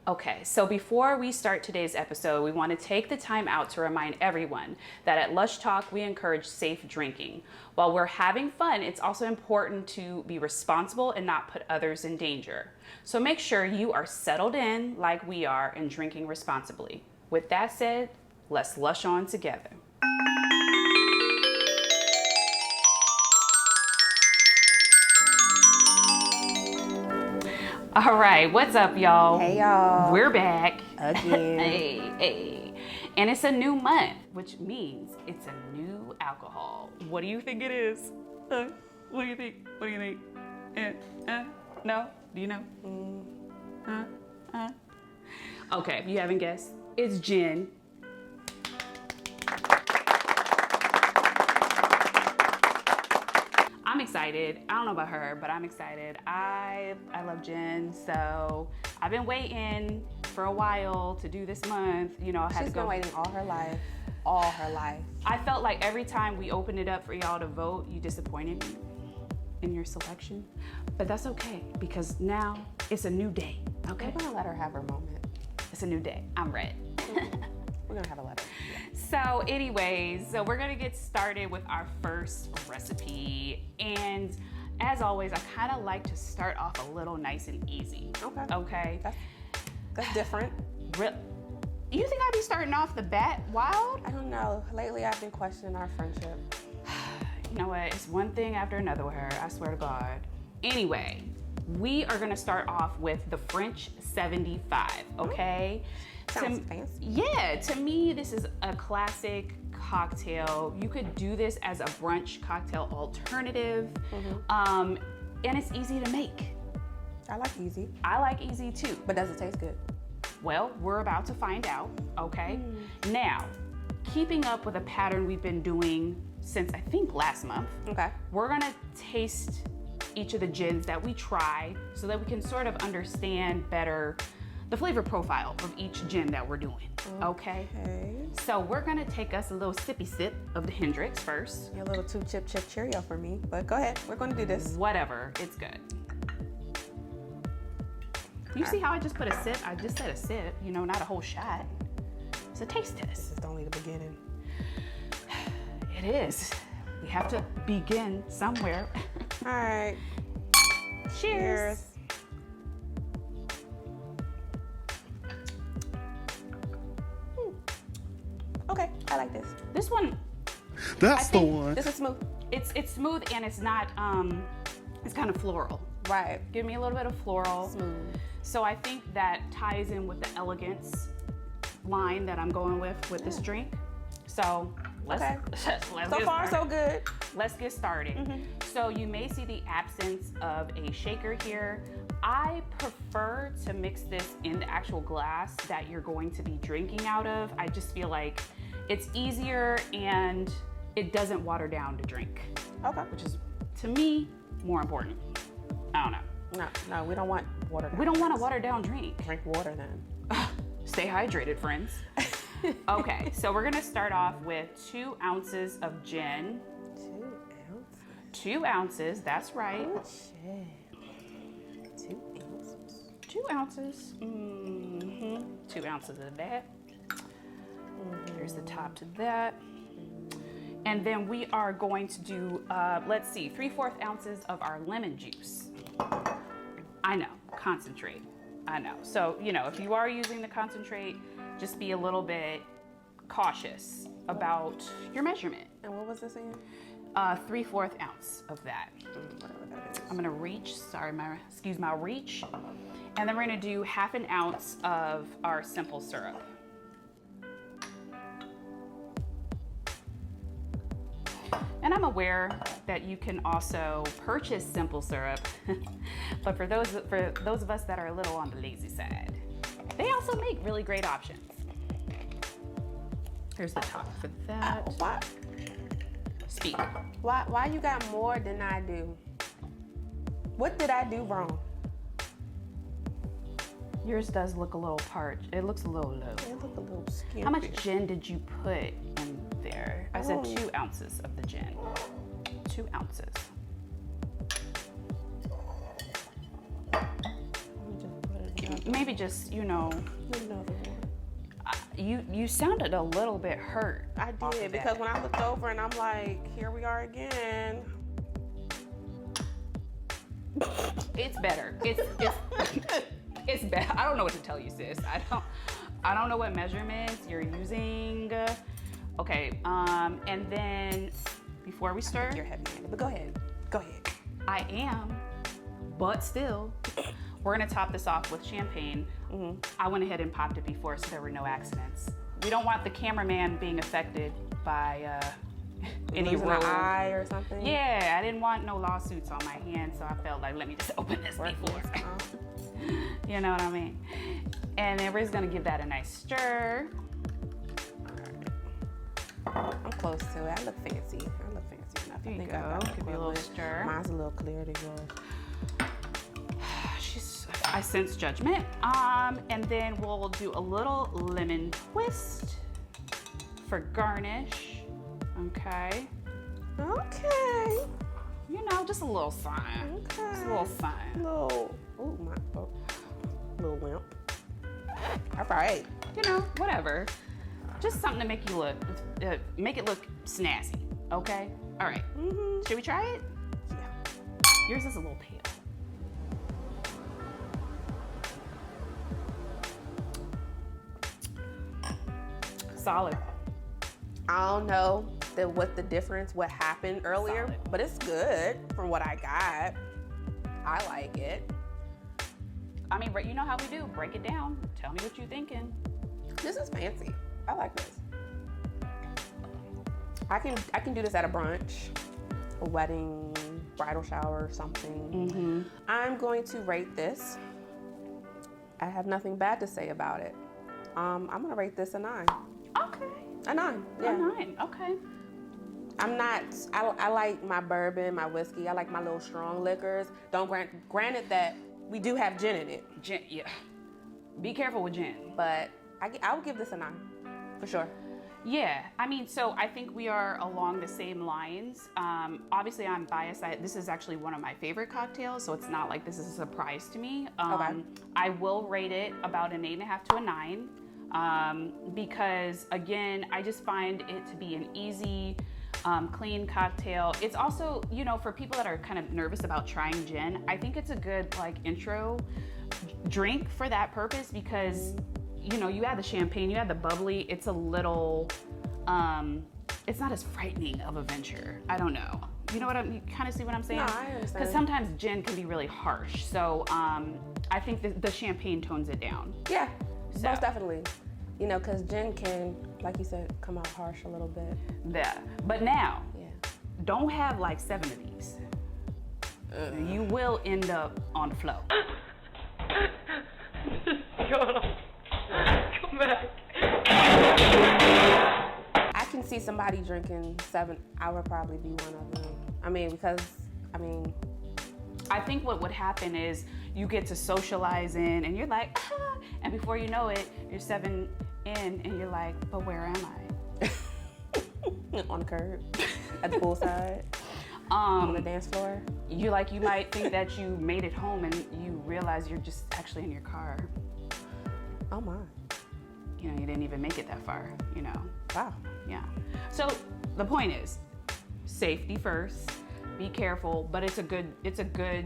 Okay, so before we start today's episode, we want to take the time out to remind everyone that at Lush Talk, we encourage safe drinking. While we're having fun, it's also important to be responsible and not put others in danger. So make sure you are settled in like we are and drinking responsibly. With that said, let's lush on together. All right, what's up, y'all? Hey, y'all. We're back. Again. Hey. And it's a new month, which means it's a new alcohol. What do you think it is? What do you think? What do you think? No? Do you know? Okay, if you haven't guessed, it's gin. I'm excited. I don't know about her, but I'm excited. I love gin, so I've been waiting for a while to do this month. You know, I had She's to go. been waiting all her life. All her life. I felt like every time we opened it up for y'all to vote, you disappointed me in your selection. But that's okay, because now it's a new day, okay? We're gonna let her have her moment. It's a new day. I'm ready. We're gonna have a letter. Yeah. So anyways, so we're gonna get started with our first recipe. And as always, I kind of like to start off a little nice and easy. Okay? That's different. You think I'd be starting off the bat wild? I don't know. Lately, I've been questioning our friendship. You know what? It's one thing after another with her. I swear to God. Anyway, we are gonna start off with the French 75, okay? Sounds fancy. Yeah, to me, this is a classic cocktail. You could do this as a brunch cocktail alternative, and it's easy to make. I like easy. I like easy too. But does it taste good? Well, we're about to find out, okay? Now, keeping up with a pattern we've been doing since I think last month, Okay. we're gonna taste each of the gins that we try so that we can sort of understand better the flavor profile of each gin that we're doing, okay? So we're gonna take us a little sippy sip of the Hendricks first. A little too chip Cheerio for me, but go ahead. We're gonna do this. Whatever, it's good. You see how I just put a sip? I just said a sip, you know, not a whole shot. It's a taste test. This is only the beginning. It is. We have to begin somewhere. All right. Cheers. Okay, I like this. This one, That's I the think one. This is smooth. it's smooth and it's not, it's kind of floral. Right. Give me a little bit of floral. Smooth. So I think that ties in with the elegance line that I'm going with this drink. So let's So get far, started. so good. Let's get started. So you may see the absence of a shaker here. I prefer to mix this in the actual glass that you're going to be drinking out of. I just feel like it's easier and it doesn't water down the drink. Okay. Which is, to me, more important. I don't know. No, we don't want water down. We don't want a watered down drink. Drink water then. Stay hydrated, friends. Okay, so we're gonna start off with 2 ounces of gin. 2 ounces. 2 ounces, that's right. Oh, shit. 2 ounces. 2 ounces. 2 ounces of that. Here's the top to that. And then we are going to do, let's see, 3/4 ounces of our lemon juice. I know, concentrate. I know. So, you know, if you are using the concentrate, just be a little bit cautious about your measurement. And what was this again? 3/4 ounce of that. Whatever that is. I'm gonna reach, excuse my reach. And then we're gonna do 1/2 ounce of our simple syrup. And I'm aware that you can also purchase simple syrup, but for those of us that are a little on the lazy side, they also make really great options. Here's the top for that. Why? Speak. Why you got more than I do? What did I do wrong? Yours does look a little parched. It looks a little low. It looked a little skimpy. How much gin did you put in there? I said 2 ounces of the gin. 2 ounces. Let me just put it in Maybe just, Another one. you sounded a little bit hurt. I did, because when I looked over and I'm like, here we are again. It's better. It's better. I don't know what to tell you, sis. I don't know what measurements you're using. Okay, and then before we stir, You're heavy-handed, but go ahead. I am, but still, we're gonna top this off with champagne. I went ahead and popped it before so there were no accidents. We don't want the cameraman being affected by any Losing road. an eye or something. Yeah, I didn't want no lawsuits on my hands, so I felt like, let me just open this before. You know what I mean? And then we're just gonna give that a nice stir. I'm close to it. I look fancy enough. There I you think go. I got Give you a little equivalent. stir. Mine's a little clearer than yours. I sense judgment. And then we'll do a little lemon twist for garnish. Okay. Okay. You know, just a little sign. Okay. Just a little sign. Little wimp. All right. You know, whatever. Just something to make you make it look snazzy. Okay. All right. Should we try it? Yeah. Yours is a little pale. Solid. I don't know what happened earlier, Solid. but it's good from what I got. I like it. I mean, you know how we do. Break it down. Tell me what you're thinking. This is fancy. I like this. I can do this at a brunch, a wedding, bridal shower, or something. I'm going to rate this. I have nothing bad to say about it. I'm gonna rate this a 9. Okay. A 9. Yeah. A 9. Okay. I like my bourbon, my whiskey. I like my little strong liquors. Granted that we do have gin in it. Gin, yeah. Be careful with gin. But I would give this a 9, for sure. Yeah, I mean, so I think we are along the same lines. Obviously, I'm biased. This is actually one of my favorite cocktails, so it's not like this is a surprise to me. Okay. I will rate it about an 8.5 to a 9 because, again, I just find it to be an easy, clean cocktail. It's also, you know, for people that are kind of nervous about trying gin, I think it's a good like intro drink for that purpose because you know, you add the champagne, you add the bubbly, it's a little, it's not as frightening of a venture. I don't know. You know what you kind of see what I'm saying? No, I understand. Because sometimes gin can be really harsh. So I think the champagne tones it down. Yeah, So. most definitely. You know, because gin can, like you said, come out harsh a little bit. Yeah. But now, Yeah. don't have like 7 of these. You will end up on the floor. Come back. I can see somebody drinking 7. I would probably be one of them. I think what would happen is you get to socialize in and you're like, ah, and before you know it, you're 7 in and you're like, but where am I? on the curb, at the poolside, on the dance floor. You might think that you made it home and you realize you're just actually in your car. Oh my. You know, you didn't even make it that far, you know. Wow. Yeah. So the point is, safety first. Be careful, but it's a good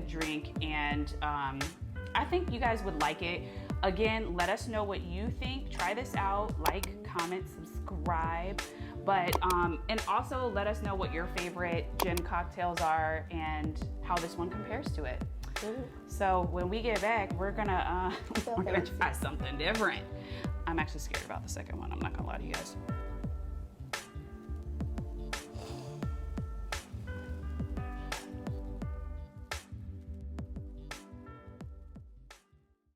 drink, and I think you guys would like it. Again, let us know what you think. Try this out. Like, comment, subscribe. But and also let us know what your favorite gin cocktails are and how this one compares to it. So when we get back, we're gonna try something different. I'm actually scared about the second one. I'm not gonna lie to you guys.